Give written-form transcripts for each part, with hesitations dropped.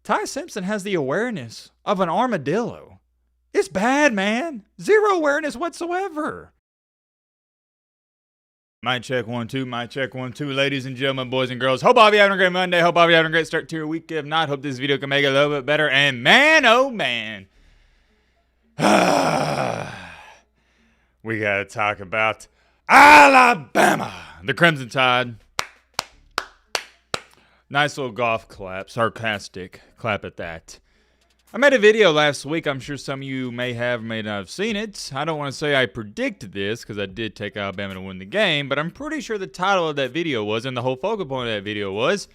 Ty Simpson has the awareness of an armadillo. It's bad, man. Zero awareness whatsoever. Mic check 1 2, mic check 1 2, ladies and gentlemen, boys and girls. Hope all of you having a great Monday. Hope all of you having a great start to your week. If not, hope this video can make it a little bit better. And man, oh man, we gotta talk about Alabama, the Crimson Tide. Nice little golf clap, sarcastic clap at that. I made a video last week. I'm sure some of you may not have seen it. I don't want to say I predicted this because I did take Alabama to win the game, but I'm pretty sure the title of that video was, and the whole focal point of that video was,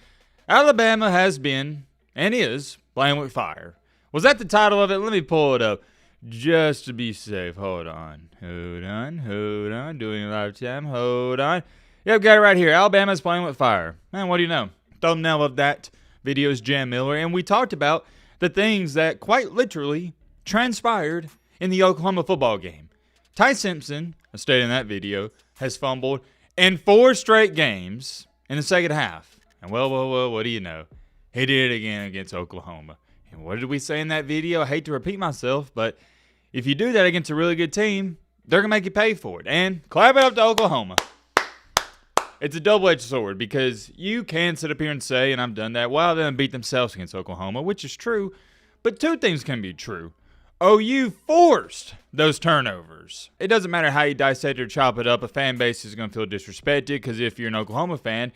Alabama has been, and is, playing with fire. Was that the title of it? Let me pull it up just to be safe. Hold on. Doing a live time. Hold on. Yep, got it right here. Alabama's playing with fire. Man, what do you know? Thumbnail of that video is Jam Miller, and we talked about the things that quite literally transpired in the Oklahoma football game. Ty Simpson, as stated in that video, has fumbled in 4 straight games in the second half. And well, what do you know? He did it again against Oklahoma. And what did we say in that video? I hate to repeat myself, but if you do that against a really good team, they're going to make you pay for it. And clap it up to Oklahoma. It's a double-edged sword because you can sit up here and say, and I've done that, well, they beat themselves against Oklahoma, which is true. But 2 things can be true. OU forced those turnovers. It doesn't matter how you dissect or chop it up. A fan base is going to feel disrespected because if you're an Oklahoma fan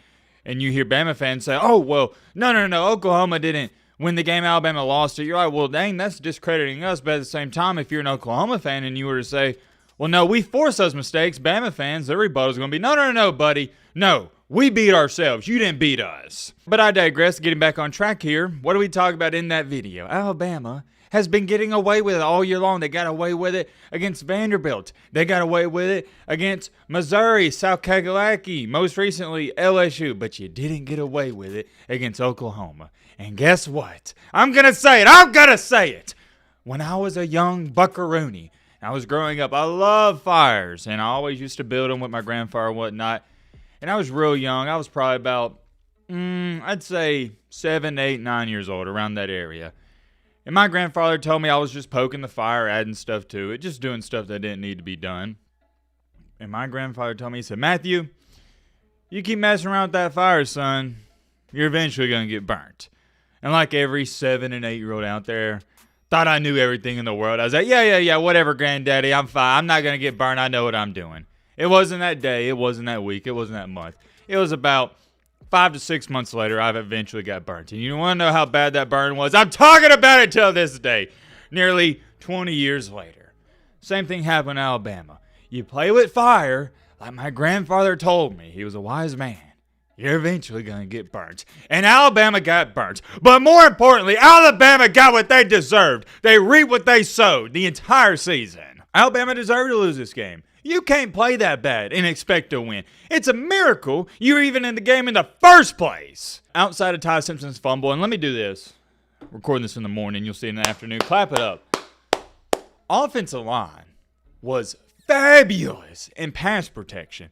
and you hear Bama fans say, oh, well, no, Oklahoma didn't win the game, Alabama lost it. You're like, well, dang, that's discrediting us. But at the same time, if you're an Oklahoma fan and you were to say, well, no, we forced those mistakes, Bama fans, their rebuttal is going to be, no, buddy. No, we beat ourselves. You didn't beat us. But I digress. Getting back on track here. What do we talk about in that video? Alabama has been getting away with it all year long. They got away with it against Vanderbilt. They got away with it against Missouri, South Kakalaki, most recently LSU. But you didn't get away with it against Oklahoma. And guess what? I'm going to say it. When I was a young buckaroony, I was growing up, I love fires. And I always used to build them with my grandfather and whatnot. And I was real young. I was probably about, I'd say 7, 8, 9 years old, around that area. And my grandfather told me I was just poking the fire, adding stuff to it, just doing stuff that didn't need to be done. And my grandfather told me, he said, Matthew, you keep messing around with that fire, son, you're eventually going to get burnt. And like every 7 and 8 year old out there, thought I knew everything in the world. I was like, yeah, whatever, granddaddy, I'm fine. I'm not going to get burned. I know what I'm doing. It wasn't that day. It wasn't that week. It wasn't that month. It was about 5 to 6 months later, I've eventually got burnt. And you want to know how bad that burn was? I'm talking about it till this day, nearly 20 years later. Same thing happened in Alabama. You play with fire, like my grandfather told me. He was a wise man. You're eventually going to get burnt. And Alabama got burnt. But more importantly, Alabama got what they deserved. They reaped what they sowed the entire season. Alabama deserved to lose this game. You can't play that bad and expect to win. It's a miracle you were even in the game in the first place. Outside of Ty Simpson's fumble, and let me do this. Recording this in the morning, you'll see it in the afternoon. Clap it up. Offensive line was fabulous in pass protection.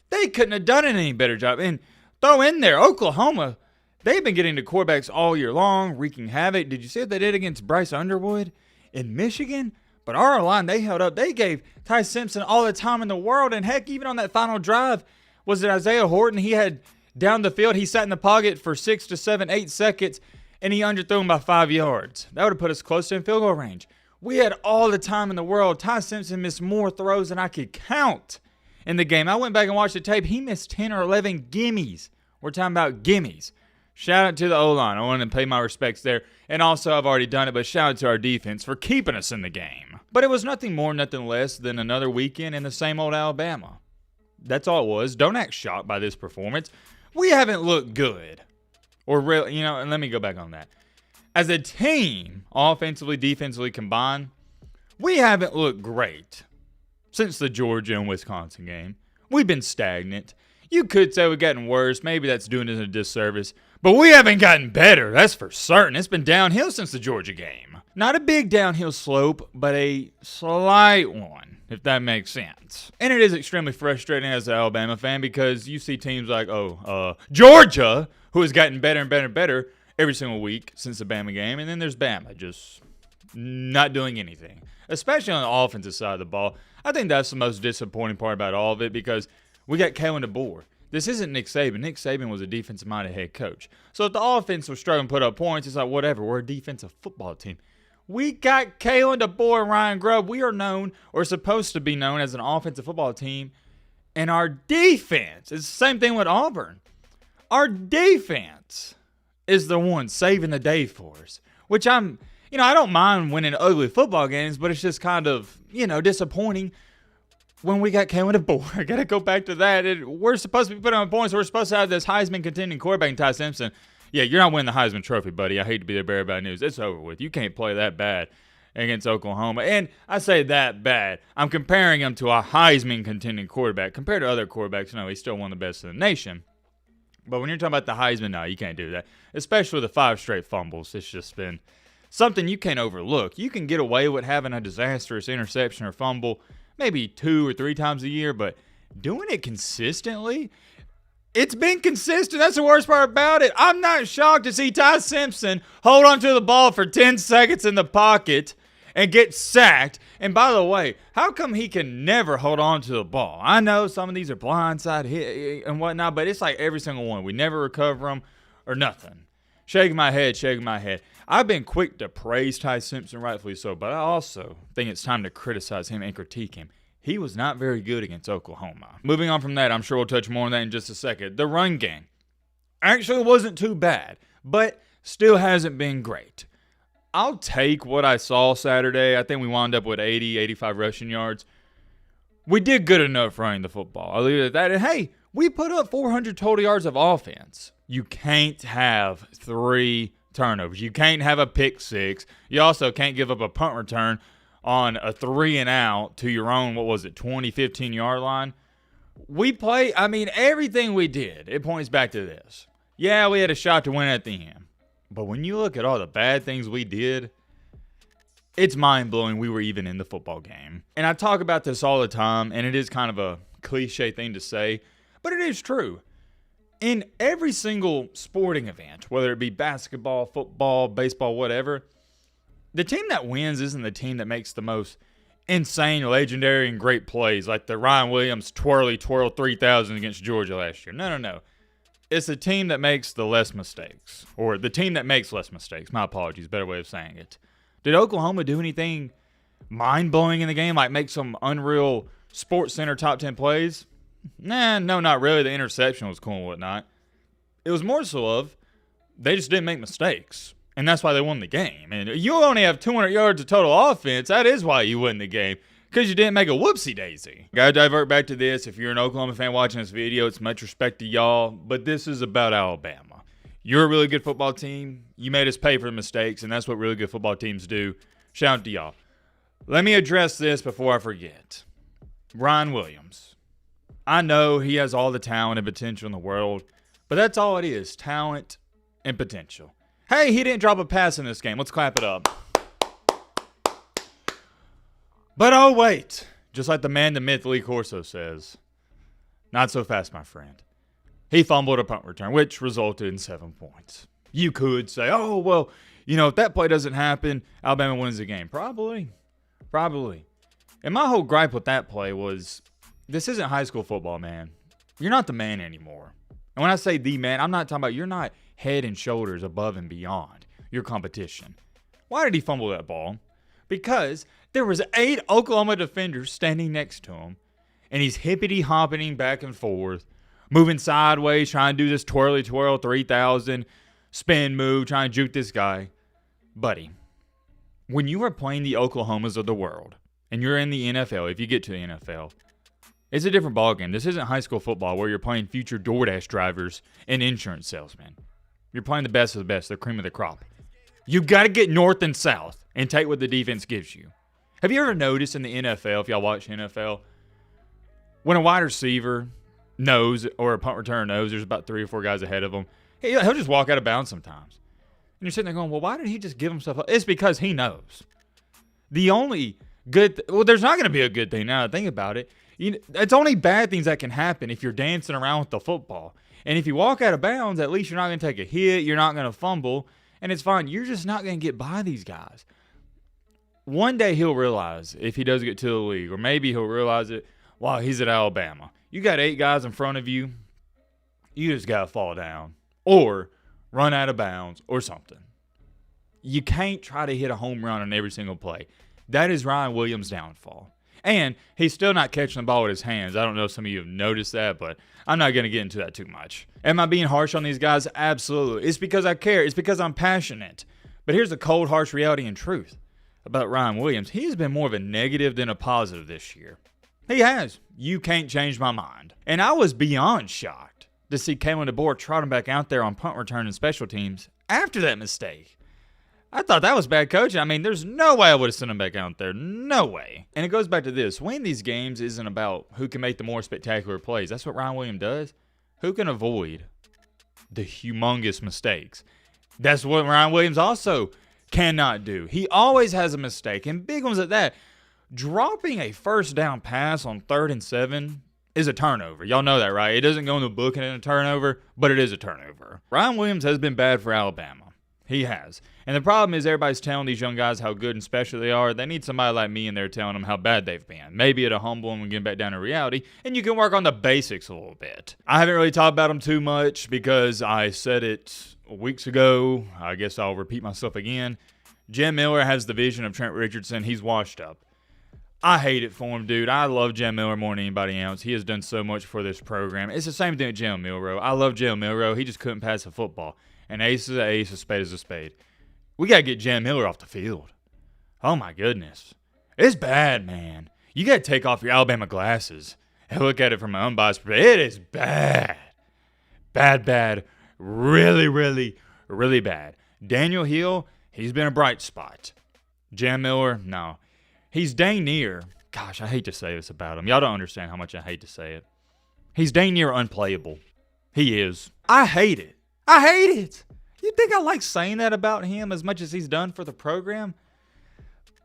They couldn't have done any better job. And throw in there, Oklahoma, they've been getting to quarterbacks all year long, wreaking havoc. Did you see what they did against Bryce Underwood in Michigan? But our line, they held up. They gave Ty Simpson all the time in the world. And heck, even on that final drive, was it Isaiah Horton? He had down the field. He sat in the pocket for 6 to 7, 8 seconds, and he underthrew him by 5 yards. That would have put us close to in field goal range. We had all the time in the world. Ty Simpson missed more throws than I could count in the game. I went back and watched the tape. He missed 10 or 11 gimmies. We're talking about gimmies. Shout out to the O-line. I want to pay my respects there. And also, I've already done it, but shout out to our defense for keeping us in the game. But it was nothing more, nothing less than another weekend in the same old Alabama. That's all it was. Don't act shocked by this performance. We haven't looked good. Or really, and let me go back on that. As a team, offensively, defensively combined, we haven't looked great since the Georgia and Wisconsin game. We've been stagnant. You could say we've gotten worse. Maybe that's doing us a disservice. But we haven't gotten better. That's for certain. It's been downhill since the Georgia game. Not a big downhill slope, but a slight one, if that makes sense. And it is extremely frustrating as an Alabama fan because you see teams like, Georgia, who has gotten better and better and better, every single week since the Bama game. And then there's Bama just not doing anything, especially on the offensive side of the ball. I think that's the most disappointing part about all of it because we got Kalen DeBoer. This isn't Nick Saban. Nick Saban was a defensive-minded head coach. So if the offense was struggling to put up points, it's like, whatever. We're a defensive football team. We got Kalen DeBoer and Ryan Grubb. We are known, or supposed to be known, as an offensive football team. And our defense, it's the same thing with Auburn. Our defense is the one saving the day for us. Which I don't mind winning ugly football games, but it's just kind of, disappointing when we got Kalen DeBoer. I got to go back to that. We're supposed to be putting on points. We're supposed to have this Heisman contending quarterback, Ty Simpson. Yeah, you're not winning the Heisman Trophy, buddy. I hate to be the bearer of bad news. It's over with. You can't play that bad against Oklahoma. And I say that bad. I'm comparing him to a Heisman contending quarterback. Compared to other quarterbacks, he's still one of the best in the nation. But when you're talking about the Heisman, no, you can't do that. Especially with the 5 straight fumbles. It's just been something you can't overlook. You can get away with having a disastrous interception or fumble maybe 2 or 3 times a year, but doing it consistently, it's been consistent. That's the worst part about it. I'm not shocked to see Ty Simpson hold onto the ball for 10 seconds in the pocket and get sacked. And by the way, how come he can never hold on to the ball? I know some of these are blindside hit and whatnot, but it's like every single one. We never recover them or nothing. Shaking my head. I've been quick to praise Ty Simpson, rightfully so, but I also think it's time to criticize him and critique him. He was not very good against Oklahoma. Moving on from that, I'm sure we'll touch more on that in just a second. The run game actually wasn't too bad, but still hasn't been great. I'll take what I saw Saturday. I think we wound up with 80, 85 rushing yards. We did good enough running the football. I'll leave it at that. And hey, we put up 400 total yards of offense. You can't have 3 turnovers. You can't have a pick 6. You also can't give up a punt return on a 3 and out to your own, 20, 15-yard line. Everything we did, it points back to this. Yeah, we had a shot to win at the end. But when you look at all the bad things we did, it's mind-blowing we were even in the football game. And I talk about this all the time, and it is kind of a cliche thing to say, but it is true. In every single sporting event, whether it be basketball, football, baseball, whatever, the team that wins isn't the team that makes the most insane, legendary, and great plays like the Ryan Williams twirl 3,000 against Georgia last year. No. It's the team that makes the less mistakes, or the team that makes less mistakes. My apologies, better way of saying it. Did Oklahoma do anything mind-blowing in the game, like make some unreal Sports Center top 10 plays? No, not really. The interception was cool and whatnot. It was more so of they just didn't make mistakes, and that's why they won the game. And you only have 200 yards of total offense. That is why you win the game, because you didn't make a whoopsie-daisy. Gotta divert back to this. If you're an Oklahoma fan watching this video, it's much respect to y'all, but this is about Alabama. You're a really good football team. You made us pay for the mistakes, and that's what really good football teams do. Shout out to y'all. Let me address this before I forget. Ryan Williams. I know he has all the talent and potential in the world, but that's all it is, talent and potential. Hey, he didn't drop a pass in this game. Let's clap it up. But oh, wait. Just like the man, the myth, Lee Corso says, not so fast, my friend. He fumbled a punt return, which resulted in 7 points. You could say, oh, well, if that play doesn't happen, Alabama wins the game. Probably. And my whole gripe with that play was, this isn't high school football, man. You're not the man anymore. And when I say the man, I'm not talking about you're not head and shoulders above and beyond your competition. Why did he fumble that ball? Because there was 8 Oklahoma defenders standing next to him, and he's hippity-hopping back and forth, moving sideways, trying to do this twirly 3,000 spin move, trying to juke this guy. Buddy, when you are playing the Oklahomas of the world, and you're in the NFL, if you get to the NFL, it's a different ballgame. This isn't high school football where you're playing future DoorDash drivers and insurance salesmen. You're playing the best of the best, the cream of the crop. You got to get north and south and take what the defense gives you. Have you ever noticed in the NFL, if y'all watch NFL, when a wide receiver knows or a punt returner knows there's about 3 or 4 guys ahead of him, he'll just walk out of bounds sometimes. And you're sitting there going, well, why didn't he just give himself up? It's because he knows. The only good there's not going to be a good thing now that I think about it. It's only bad things that can happen if you're dancing around with the football. And if you walk out of bounds, at least you're not going to take a hit. You're not going to fumble. And it's fine. You're just not going to get by these guys. One day he'll realize if he does get to the league, or maybe he'll realize it while he's at Alabama. You got 8 guys in front of you. You just got to fall down or run out of bounds or something. You can't try to hit a home run on every single play. That is Ryan Williams' downfall. And he's still not catching the ball with his hands. I don't know if some of you have noticed that, but I'm not going to get into that too much. Am I being harsh on these guys? Absolutely. It's because I care. It's because I'm passionate. But here's the cold, harsh reality and truth about Ryan Williams. He's been more of a negative than a positive this year. He has. You can't change my mind. And I was beyond shocked to see Kalen DeBoer trot him back out there on punt return and special teams after that mistake. I thought that was bad coaching. I mean, there's no way I would have sent him back out there. No way. And it goes back to this. Winning these games isn't about who can make the more spectacular plays. That's what Ryan Williams does. Who can avoid the humongous mistakes? That's what Ryan Williams also cannot do. He always has a mistake, and big ones at that. Dropping a first down pass on 3rd and 7 is a turnover. Y'all know that, right? It doesn't go in the book in a turnover, but it is a turnover. Ryan Williams has been bad for Alabama. He has. And the problem is everybody's telling these young guys how good and special they are. They need somebody like me in there telling them how bad they've been. Maybe it'll humble them and get back down to reality, and you can work on the basics a little bit. I haven't really talked about them too much because I said it weeks ago. I guess I'll repeat myself again. Jen Miller has the vision of Trent Richardson. He's washed up. I hate it for him, dude. I love Jen Miller more than anybody else. He has done so much for this program. It's the same thing with Jalen Milroe. I love Jalen Milroe. He just couldn't pass the football. An ace is an ace, a spade is a spade. We got to get Jen Miller off the field. Oh, my goodness. It's bad, man. You got to take off your Alabama glasses and look at it from an unbiased perspective. It is bad. Bad. Really, really, really bad. Daniel Hill, he's been a bright spot. Jen Miller, no. He's dang near. Gosh, I hate to say this about him. Y'all don't understand how much I hate to say it. He's dang near unplayable. He is. I hate it. You think I like saying that about him as much as he's done for the program?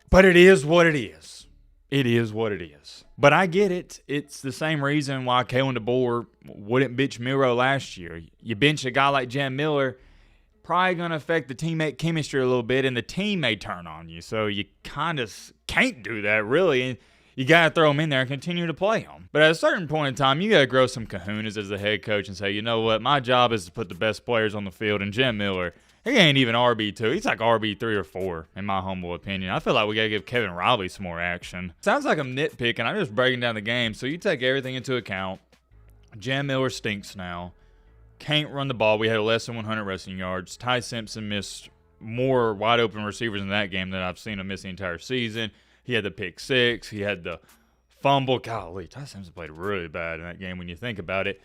But it is what it is. It is what it is. But I get it. It's the same reason why Kalen DeBoer wouldn't bench Milroe last year. You bench a guy like Jen Miller, probably going to affect the teammate chemistry a little bit, and the team may turn on you. So you kind of can't do that, really. And you got to throw them in there and continue to play them. But at a certain point in time, you got to grow some kahunas as the head coach and say, you know what, my job is to put the best players on the field. And Jen Miller, he ain't even RB2. He's like RB3 or 4, in my humble opinion. I feel like we got to give Kevin Riley some more action. Sounds like I'm nitpicking. I'm just breaking down the game. So you take everything into account. Jen Miller stinks now. Can't run the ball. We had less than 100 rushing yards. Ty Simpson missed more wide open receivers in that game than I've seen him miss the entire season. He had the pick 6. He had the fumble. Golly, Ty Simpson played really bad in that game when you think about it.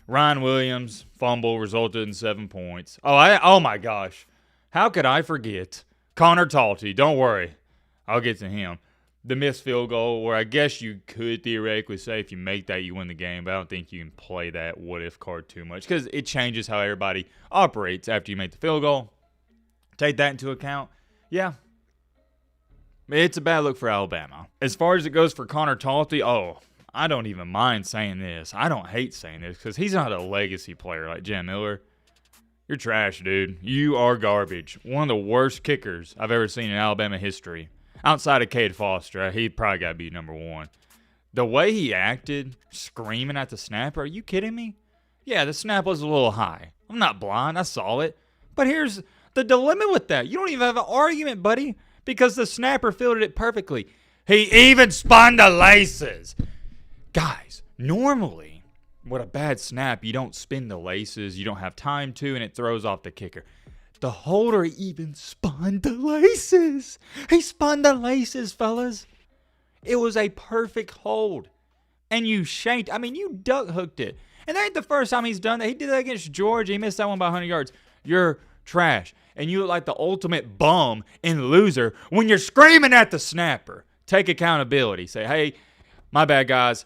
Ryan Williams, fumble, resulted in 7 points. Oh my gosh. How could I forget? Connor Talty, don't worry. I'll get to him. The missed field goal, where I guess you could theoretically say if you make that, you win the game, but I don't think you can play that what-if card too much because it changes how everybody operates after you make the field goal. Take that into account. Yeah. It's a bad look for Alabama. As far as it goes for Connor Talty, I don't even mind saying this. I don't hate saying this because he's not a legacy player like Jen Miller. You're trash, dude. You are garbage. One of the worst kickers I've ever seen in Alabama history. Outside of Cade Foster, he probably got to be number 1. The way he acted, screaming at the snapper, are you kidding me? Yeah, the snap was a little high. I'm not blind. I saw it. But here's the dilemma with that. You don't even have an argument, buddy, because the snapper fielded it perfectly. He even spun the laces. Guys, normally, with a bad snap, you don't spin the laces. You don't have time to, and it throws off the kicker. The holder even spun the laces. He spun the laces, fellas. It was a perfect hold. And you shanked. You duck hooked it. And that ain't the first time he's done that. He did that against Georgia. He missed that one by 100 yards. You're trash. And you look like the ultimate bum and loser when you're screaming at the snapper. Take accountability. Say, hey, my bad, guys.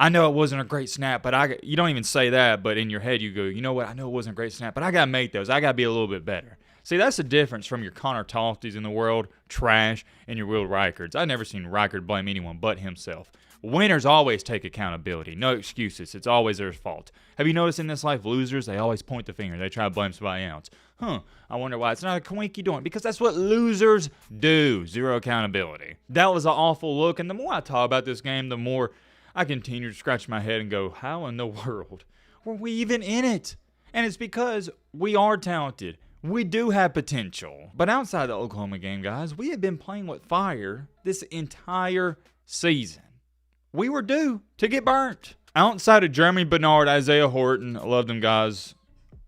I know it wasn't a great snap, but you don't even say that, but in your head you go, you know what, I know it wasn't a great snap, but I got to make those. I got to be a little bit better. See, that's the difference from your Connor Taltys in the world, trash, and your Will Reicherts. I've never seen Reichert blame anyone but himself. Winners always take accountability. No excuses. It's always their fault. Have you noticed in this life, losers, they always point the finger. They try to blame somebody else. I wonder why it's not a Kawinky doing. Because that's what losers do. Zero accountability. That was an awful look. And the more I talk about this game, the more I continue to scratch my head and go, how in the world were we even in it? And it's because we are talented. We do have potential. But outside the Oklahoma game, guys, we have been playing with fire this entire season. We were due to get burnt. Outside of Jeremy Bernard, Isaiah Horton, I love them guys.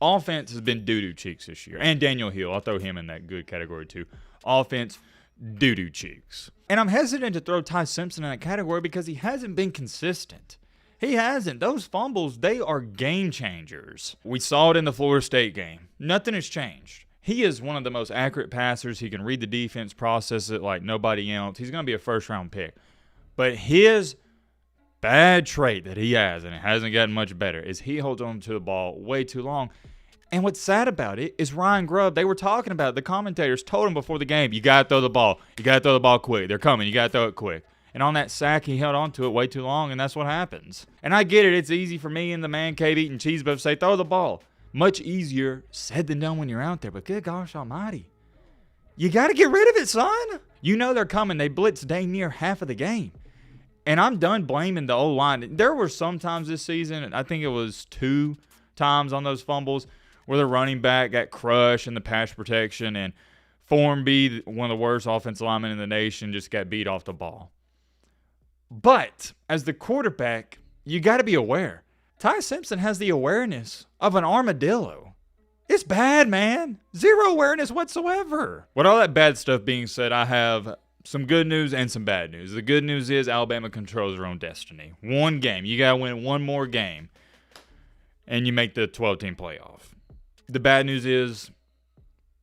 Offense has been doo-doo cheeks this year. And Daniel Hill, I'll throw him in that good category too. Offense, doo-doo cheeks. And I'm hesitant to throw Ty Simpson in that category because he hasn't been consistent. He hasn't. Those fumbles, they are game changers. We saw it in the Florida State game. Nothing has changed. He is one of the most accurate passers. He can read the defense, process it like nobody else. He's going to be a first-round pick. But his bad trait that he has, and it hasn't gotten much better, is he holds on to the ball way too long. And what's sad about it is Ryan Grubb, they were talking about it. The commentators told him before the game, you got to throw the ball. You got to throw the ball quick. They're coming. You got to throw it quick. And on that sack, he held on to it way too long, and that's what happens. And I get it. It's easy for me and the man cave eating cheese buff to say, throw the ball. Much easier said than done when you're out there. But good gosh almighty, you got to get rid of it, son. You know they're coming. They blitz dang near half of the game. And I'm done blaming the O-line. There were some times this season, I think it was 2 times on those fumbles, where the running back got crushed in the pass protection, and Formby, one of the worst offensive linemen in the nation, just got beat off the ball. But as the quarterback, you got to be aware. Ty Simpson has the awareness of an armadillo. It's bad, man. Zero awareness whatsoever. With all that bad stuff being said, I have some good news and some bad news. The good news is Alabama controls their own destiny. One game. You got to win one more game, and you make the 12-team playoff. The bad news is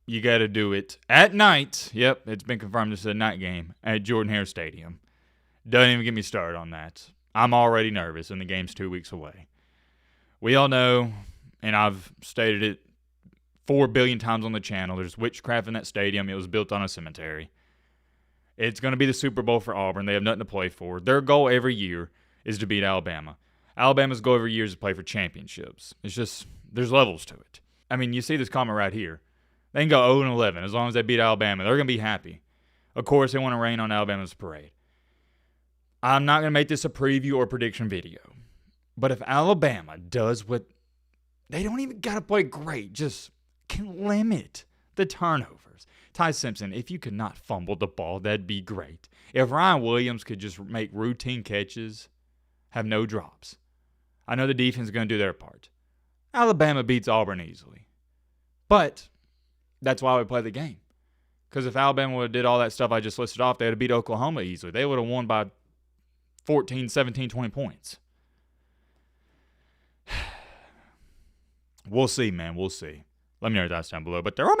you got to do it at night. Yep, it's been confirmed this is a night game at Jordan-Hare Stadium. Don't even get me started on that. I'm already nervous, and the game's 2 weeks away. We all know, and I've stated it 4 billion times on the channel, there's witchcraft in that stadium. It was built on a cemetery. It's going to be the Super Bowl for Auburn. They have nothing to play for. Their goal every year is to beat Alabama. Alabama's goal every year is to play for championships. It's just, there's levels to it. I mean, you see this comment right here. They can go 0-11 as long as they beat Alabama. They're going to be happy. Of course, they want to rain on Alabama's parade. I'm not going to make this a preview or prediction video. But if Alabama does what, they don't even got to play great, just can limit the turnovers. Ty Simpson, if you could not fumble the ball, that'd be great. If Ryan Williams could just make routine catches, have no drops. I know the defense is going to do their part. Alabama beats Auburn easily. But that's why we play the game. Because if Alabama would have did all that stuff I just listed off, they would have beat Oklahoma easily. They would have won by 14, 17, 20 points. We'll see, man. We'll see. Let me know your thoughts down below. But they're on